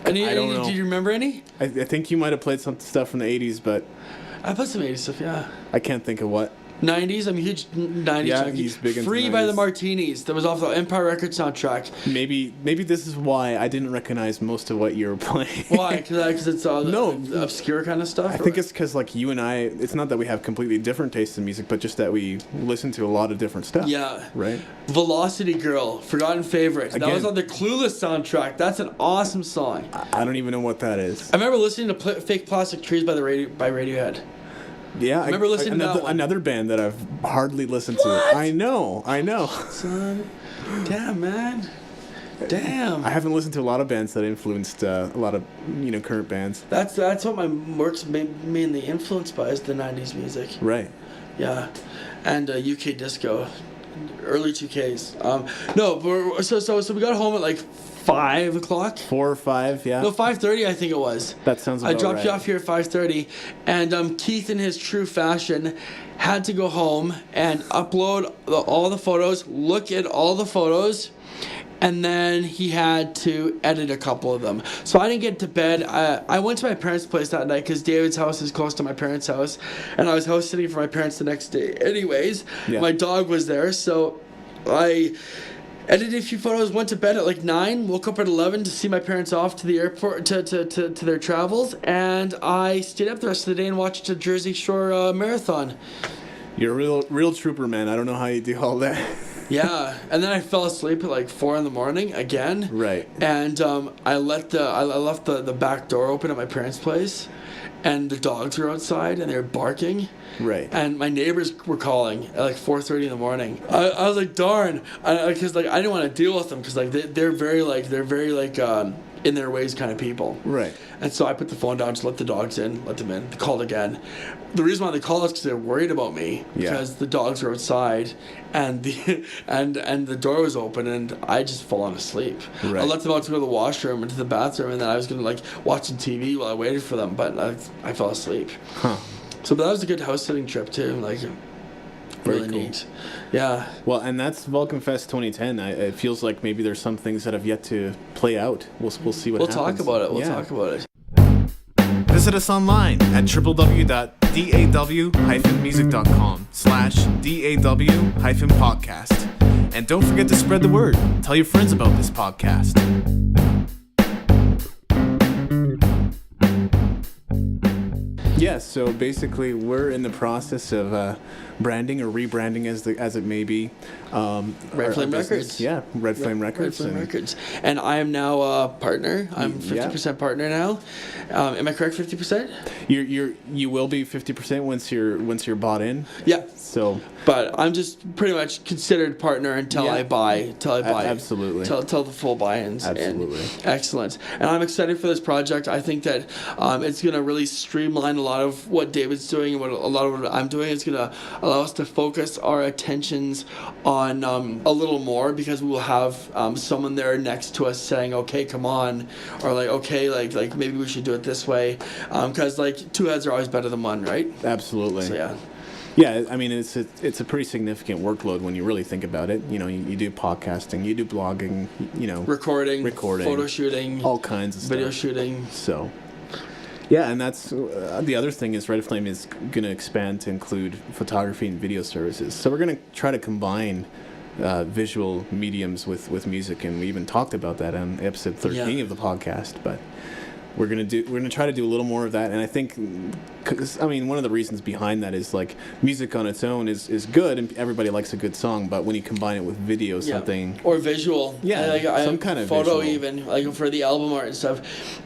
I don't know. Do you remember any? I think you might have played some stuff from the 80s, but I played some 80s stuff, yeah. I can't think of what. 90s, I'm a huge 90s yeah, junkie. he's big into Free 90s. by the Martinis. That was off the Empire Records soundtrack. Maybe this is why I didn't recognize most of what you were playing. Why? Because it's all obscure kind of stuff? I think it's because like you and I, it's not that we have completely different tastes in music, but just that we listen to a lot of different stuff. Yeah. Right? Velocity Girl, Forgotten Favorite. Again, that was on the Clueless soundtrack. That's an awesome song. I don't even know what that is. I remember listening to Fake Plastic Trees by Radiohead. Yeah, I remember listening to that one. Another band that I've hardly listened to. I know. Son, damn, man. Damn. I haven't listened to a lot of bands that influenced a lot of current bands. That's what my work's mainly influenced by is the 90s music. Right. Yeah, and UK disco, early 2Ks. No, but so we got home at like 5 o'clock. 4 or 5, yeah. No, 5:30 I think it was. That sounds about right. I dropped you off here at 5:30, and Keith, in his true fashion, had to go home and upload all the photos, look at all the photos, and then he had to edit a couple of them. So I didn't get to bed. I went to my parents' place that night because David's house is close to my parents' house, and I was house sitting for my parents the next day. Anyways, my dog was there, so I edited a few photos, went to bed at like 9, woke up at 11 to see my parents off to the airport, to their travels, and I stayed up the rest of the day and watched a Jersey Shore marathon. You're a real trooper, man. I don't know how you do all that. Yeah, and then I fell asleep at like 4 in the morning again. Right. And I left the back door open at my parents' place, and the dogs were outside and they were barking. Right. And my neighbors were calling at like 4:30 in the morning. I was like, darn, because like I didn't want to deal with them because like they're very in their ways kind of people. Right. And so I put the phone down, just let the dogs in, let them in. They called again. The reason why they called is because they're worried about me because the dogs were outside and the door was open and I just fallen asleep. Right. I let them out to go to the washroom and to the bathroom, and then I was gonna like watch some TV while I waited for them, but I fell asleep. Huh. So, but that was a good house sitting trip too. Like, Very really cool. neat. Yeah. Well, and that's Vulcan Fest 2010. It feels like maybe there's some things that have yet to play out. We'll see what We'll happens. talk about it. We'll Yeah. talk about it. Visit us online at www.daw-music.com/daw-podcast. And don't forget to spread the word. Tell your friends about this podcast. Yeah, so basically we're in the process of branding or rebranding as it may be. Red Flame business. Records. Yeah, Red Flame Records. Red Flame Records. And I am now a partner. I'm 50% partner now. Am I correct? 50%? You will be 50% once you're bought in. Yeah. So, but I'm just pretty much considered partner until I buy. Absolutely. Till the full buy-ins. Absolutely. And excellent. And I'm excited for this project. I think that it's going to really streamline a lot of what David's doing and a lot of what I'm doing. It's going to allow us to focus our attentions on a little more, because we will have someone there next to us saying, okay, come on, or like, okay, like maybe we should do it this way, because like two heads are always better than one, right? Absolutely. So yeah. Yeah, I mean, it's a pretty significant workload when you really think about it. You know, you do podcasting, you do blogging, recording, photo shooting, all kinds of video stuff. shooting. So, yeah, and that's the other thing is Red Flame is going to expand to include photography and video services. So we're going to try to combine visual mediums with music, and we even talked about that on episode 13 of the podcast. But we're gonna try to do a little more of that, and I think, cause, I mean, one of the reasons behind that is like music on its own is good, and everybody likes a good song, but when you combine it with video, something or visual, some kind of photo, visual. even like for the album art and stuff.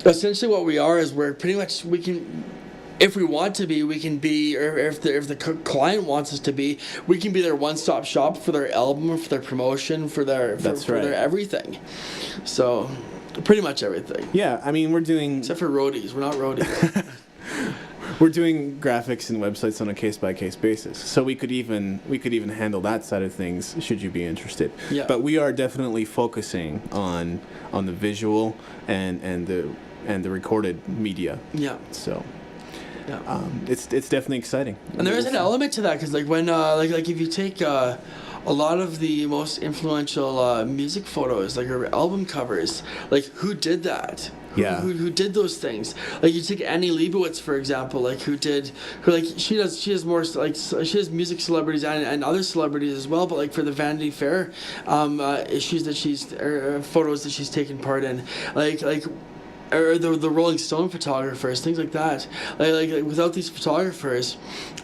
Essentially, what we are is we're pretty much we can. If we want to be, we can be, or if the client wants us to be, we can be their one-stop shop for their album, for their promotion, for their everything. So, pretty much everything. Yeah, I mean, we're doing, except for roadies. We're not roadies. we're doing graphics and websites on a case-by-case basis. So we could even handle that side of things should you be interested. Yeah. But we are definitely focusing on the visual and the recorded media. Yeah. So. Yeah. It's definitely exciting. And there is an element to that, because like when like if you take a lot of the most influential music photos, like her album covers, like who did that? Who did those things? Like you take Annie Leibovitz, for example, like she has more like she has music celebrities and other celebrities as well, but like for the Vanity Fair issues that photos that she's taken part in, like or the Rolling Stone photographers, things like that. Like without these photographers,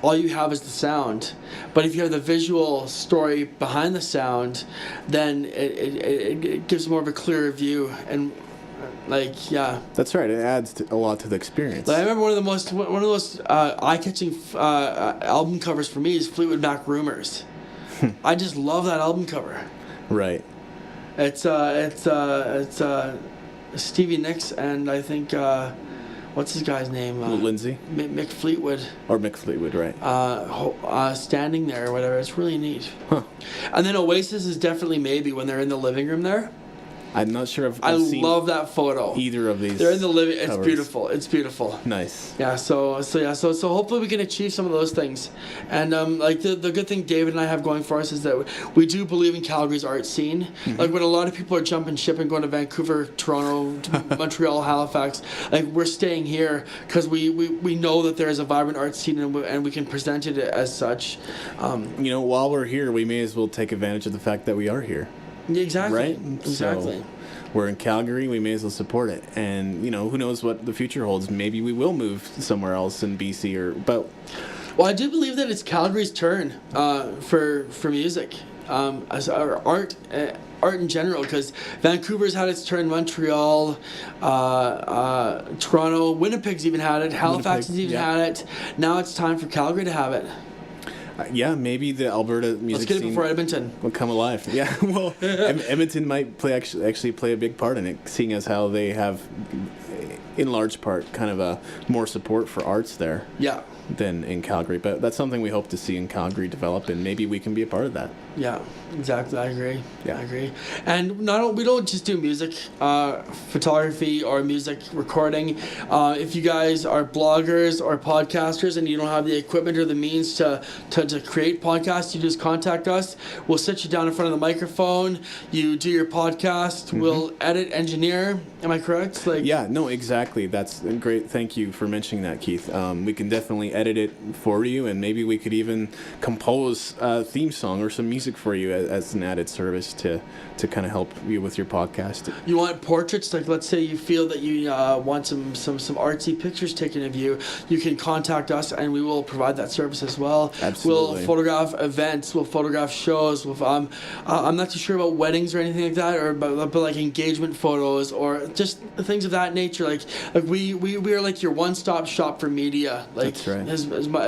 all you have is the sound. But if you have the visual story behind the sound, then it gives more of a clearer view. And that's right. It adds a lot to the experience. Like, I remember one of the most eye-catching album covers for me is Fleetwood Mac Rumors. I just love that album cover. Right. It's Stevie Nicks and I think what's his guy's name? Lindsay. Mick Fleetwood. Or Mick Fleetwood, right? Standing there or whatever. It's really neat. Huh. And then Oasis is definitely maybe when they're in the living room there. I'm not sure if I I've seen love that photo. Either of these. They're in the living. It's covers. beautiful. It's beautiful. Nice. Yeah. So hopefully we can achieve some of those things. And like the good thing David and I have going for us is that we do believe in Calgary's art scene. Mm-hmm. Like when a lot of people are jumping ship and going to Vancouver, Toronto, Montreal, Halifax, like we're staying here because we know that there is a vibrant art scene and we can present it as such. While we're here, we may as well take advantage of the fact that we are here. Exactly. Right? Exactly. So we're in Calgary, we may as well support it. And, who knows what the future holds. Maybe we will move somewhere else in BC Well, I do believe that it's Calgary's turn for music, as our art in general, because Vancouver's had its turn, Montreal, Toronto, Winnipeg's even had it, Halifax has even had it. Now it's time for Calgary to have it. Maybe the Alberta music Let's get it scene before Edmonton will come alive. Yeah, well, Edmonton might actually play a big part in it, seeing as how they have in large part, kind of a more support for arts there Yeah. than in Calgary. But that's something we hope to see in Calgary develop, and maybe we can be a part of that. Yeah, exactly. I agree. Yeah. I agree. And we don't just do music, photography or music recording. If you guys are bloggers or podcasters and you don't have the equipment or the means to create podcasts, you just contact us. We'll sit you down in front of the microphone. You do your podcast. We'll edit, engineer. Am I correct? Yeah, no, exactly. That's great. Thank you for mentioning that, Keith. We can definitely edit it for you, and maybe we could even compose a theme song or some music for you as an added service to kind of help you with your podcast. You want portraits? Like, let's say you feel that you want some artsy pictures taken of you. You can contact us, and we will provide that service as well. Absolutely. We'll photograph events. We'll photograph shows. I'm not too sure about weddings or anything like that, or but like engagement photos or just things of that nature. Like we are like your one-stop shop for media. Like, that's right. As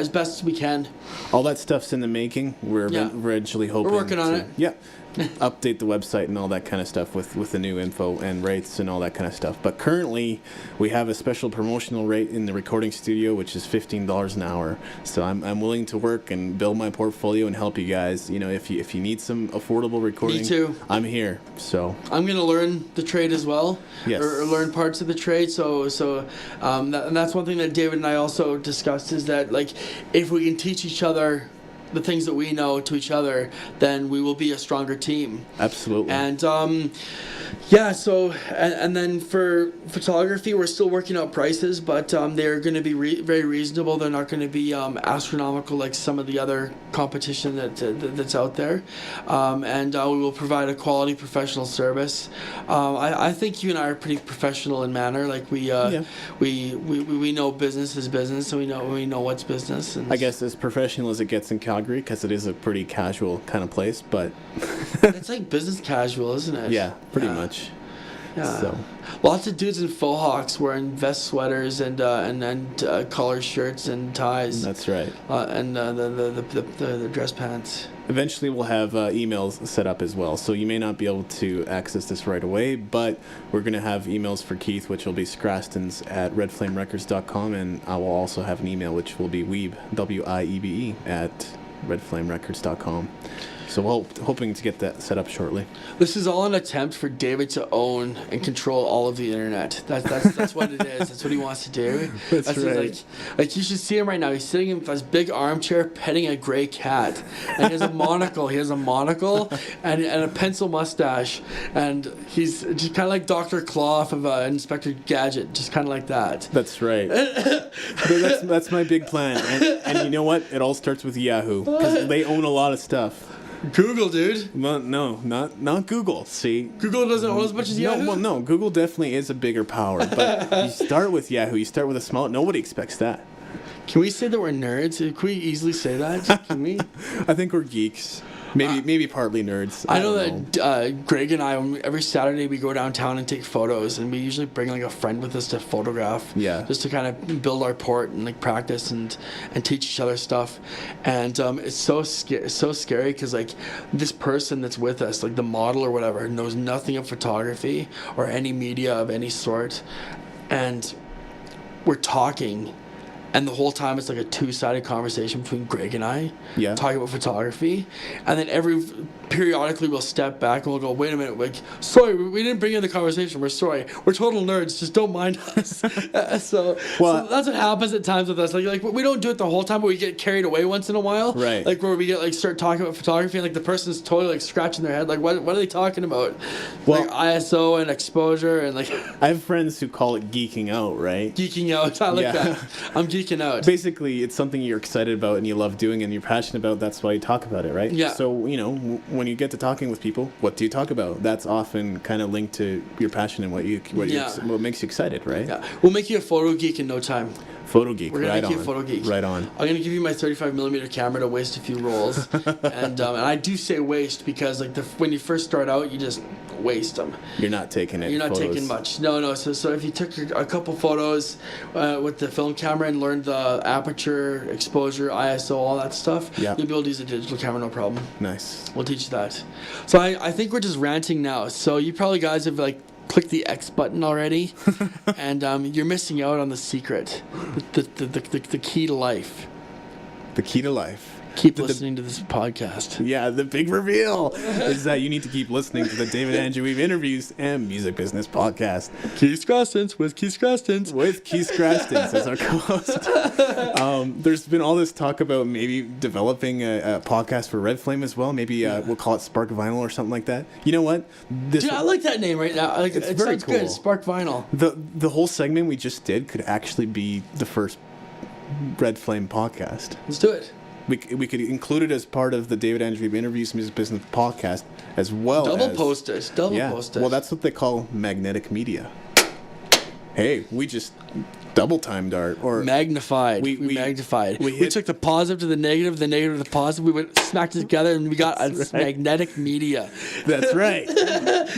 best as we can. All that stuff's in the making. We're eventually hoping. We're working on it. Yeah. Update the website and all that kind of stuff with the new info and rates and all that kind of stuff. But currently, we have a special promotional rate in the recording studio, which is $15 an hour. So I'm willing to work and build my portfolio and help you guys. You know, if you need some affordable recording, me too. I'm here. So I'm gonna learn the trade as well. Yes. Or learn parts of the trade. And that's one thing that David and I also discussed, is that, like, if we can teach each other the things that we know to each other, then we will be a stronger team. Absolutely. And and then for photography, we're still working out prices, but they're going to be very reasonable. They're not going to be astronomical like some of the other competition that's out there. And we will provide a quality professional service. I think you and I are pretty professional in manner. Like we know business is business, and we know what's business. And I guess as professional as it gets in Calgary, because it is a pretty casual kind of place, but it's like business casual, isn't it? Yeah, pretty much. Yeah. So. Lots of dudes in faux hawks wearing vest sweaters and collar shirts and ties. That's right. And the dress pants. Eventually, we'll have emails set up as well. So you may not be able to access this right away, but we're going to have emails for Keith, which will be Skrastins at redflamerecords.com, and I will also have an email, which will be Wiebe, W-I-E-B-E, at redflamerecords.com. So we're hoping to get that set up shortly. This is all an attempt for David to own and control all of the internet. That's what it is. That's what he wants to do. That's right. Like you should see him right now. He's sitting in this big armchair petting a gray cat. And he has a monocle. And a pencil mustache. And he's just kind of like Dr. Clough of Inspector Gadget. Just kind of like that. That's right. that's my big plan. And you know what? It all starts with Yahoo. Because they own a lot of stuff. Google, dude. Well, no, not Google. See, Google doesn't own as much as Yahoo. Well, no, Google definitely is a bigger power, but you start with Yahoo. You start with a small. Nobody expects that. Can we say that we're nerds? Can we easily say that? Can we? I think we're geeks. Maybe partly nerds. I know that Greg and I, every Saturday we go downtown and take photos, and we usually bring like a friend with us to photograph. Yeah. Just to kind of build our port and like practice and teach each other stuff. And it's so scary because like this person that's with us, like the model or whatever, knows nothing of photography or any media of any sort, and we're talking. And the whole time it's like a two-sided conversation between Greg and I, talking about photography. And then periodically we'll step back and we'll go, wait a minute, like, sorry, we didn't bring in the conversation. We're sorry. We're total nerds. Just don't mind us. So that's what happens at times with us. Like we don't do it the whole time, but we get carried away once in a while. Right. Like where we get like start talking about photography and like the person's totally like scratching their head. Like what are they talking about? Well, like ISO and exposure and like. I have friends who call it geeking out, right? Geeking out. I like that. I'm geeking out. Basically, it's something you're excited about and you love doing and you're passionate about. That's why you talk about it, right? Yeah. So, when you get to talking with people, what do you talk about? That's often kind of linked to your passion and what makes you excited, right? Yeah. We'll make you a photo geek in no time. Photo geek, We're gonna right make on. you a photo geek. Right on. I'm gonna give you my 35mm camera to waste a few rolls, and I do say waste because like when you first start out, you just waste them. You're not taking it. You're not taking much. No. So if you took a couple photos with the film camera and learned the aperture, exposure, ISO, all that stuff, you'll be able to use a digital camera, no problem. Nice. We'll teach you that. So I think we're just ranting now. So you probably guys have like click the X button already, and you're missing out on the secret, the key to life. The key to life. Keep listening to this podcast. Yeah, the big reveal is that you need to keep listening to the David Andrew Weave Interviews and Music Business Podcast. Keith Skrastins with Keith Skrastins. With Keith Skrastins as our co-host. There's been all this talk about maybe developing a podcast for Red Flame as well. Maybe we'll call it Spark Vinyl or something like that. You know what? Dude, I like that name right now. It very sounds cool. good. Spark Vinyl. The whole segment we just did could actually be the first Red Flame podcast. Let's do it. We could include it as part of the David Andrew Weave Interviews Music Business Podcast as well. Double post it. Well, that's what they call magnetic media. Hey, we just double timed or magnified. We magnified. We took the positive to the negative to the positive. We went smacked it together, and we got magnetic media. That's right.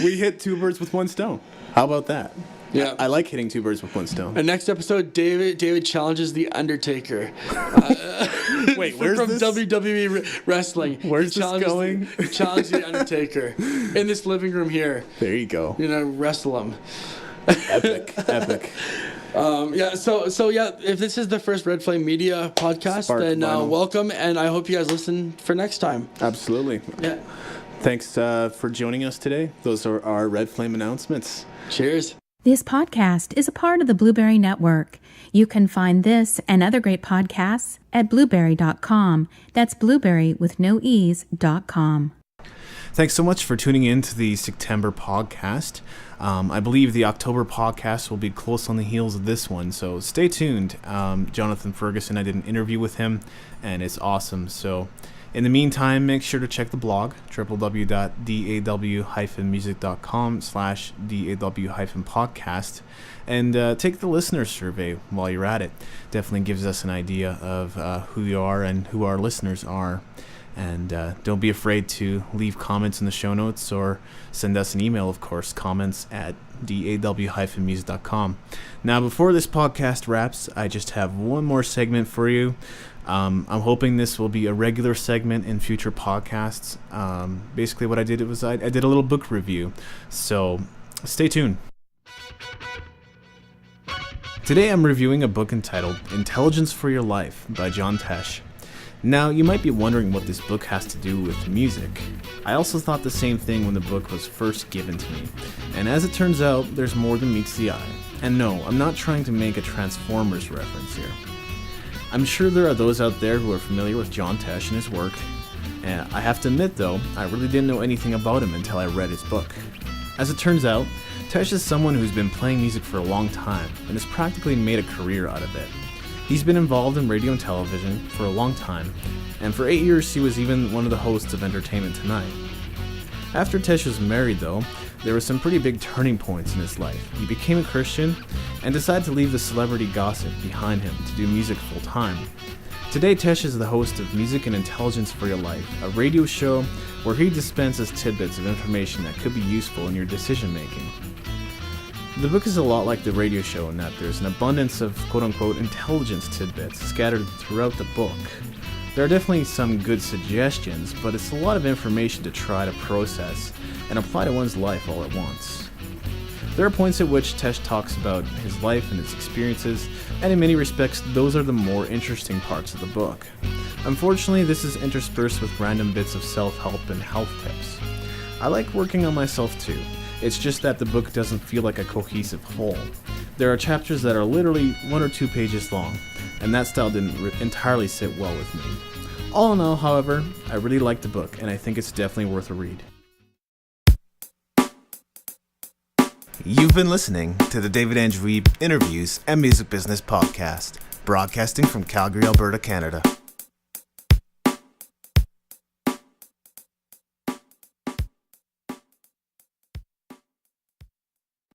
We hit two birds with one stone. How about that? Yeah, I like hitting two birds with one stone. And next episode, David challenges the Undertaker. Wait, where's from this? WWE wrestling? Where's this going? Challenge the Undertaker in this living room here. There you go. Wrestle him. Epic. So if this is the first Red Flame Media podcast, then welcome, and I hope you guys listen for next time. Absolutely. Yeah. Thanks for joining us today. Those are our Red Flame announcements. Cheers. This podcast is a part of the Blueberry Network. You can find this and other great podcasts at blueberry.com. That's blueberry with no e's.com. Thanks so much for tuning in to the September podcast. I believe the October podcast will be close on the heels of this one, so stay tuned. Jonathan Ferguson, I did an interview with him, and it's awesome. So in the meantime, make sure to check the blog, www.daw-music.com/daw-podcast, and take the listener survey while you're at it. Definitely gives us an idea of who you are and who our listeners are. And don't be afraid to leave comments in the show notes or send us an email, of course, comments at daw-music.com. Now, before this podcast wraps, I just have one more segment for you. I'm hoping this will be a regular segment in future podcasts. Basically what I did was I did a little book review, so stay tuned. Today I'm reviewing a book entitled Intelligence for Your Life by John Tesh. Now, you might be wondering what this book has to do with music. I also thought the same thing when the book was first given to me, and as it turns out, there's more than meets the eye. And no, I'm not trying to make a Transformers reference here. I'm sure there are those out there who are familiar with John Tesh and his work, and I have to admit though, I really didn't know anything about him until I read his book. As it turns out, Tesh is someone who's been playing music for a long time, and has practically made a career out of it. He's been involved in radio and television for a long time, and for 8 years he was even one of the hosts of Entertainment Tonight. After Tesh was married though, there were some pretty big turning points in his life. He became a Christian and decided to leave the celebrity gossip behind him to do music full time. Today Tesh is the host of Music and Intelligence for Your Life, a radio show where he dispenses tidbits of information that could be useful in your decision making. The book is a lot like the radio show in that there's an abundance of quote-unquote intelligence tidbits scattered throughout the book. There are definitely some good suggestions, but it's a lot of information to try to process and apply to one's life all at once. There are points at which Tesh talks about his life and his experiences, and in many respects, those are the more interesting parts of the book. Unfortunately, this is interspersed with random bits of self-help and health tips. I like working on myself too. It's just that the book doesn't feel like a cohesive whole. There are chapters that are literally 1 or 2 pages long, and that style didn't entirely sit well with me. All in all, however, I really like the book, and I think it's definitely worth a read. You've been listening to the David Andrew Weave Interviews and Music Business Podcast, broadcasting from Calgary, Alberta, Canada.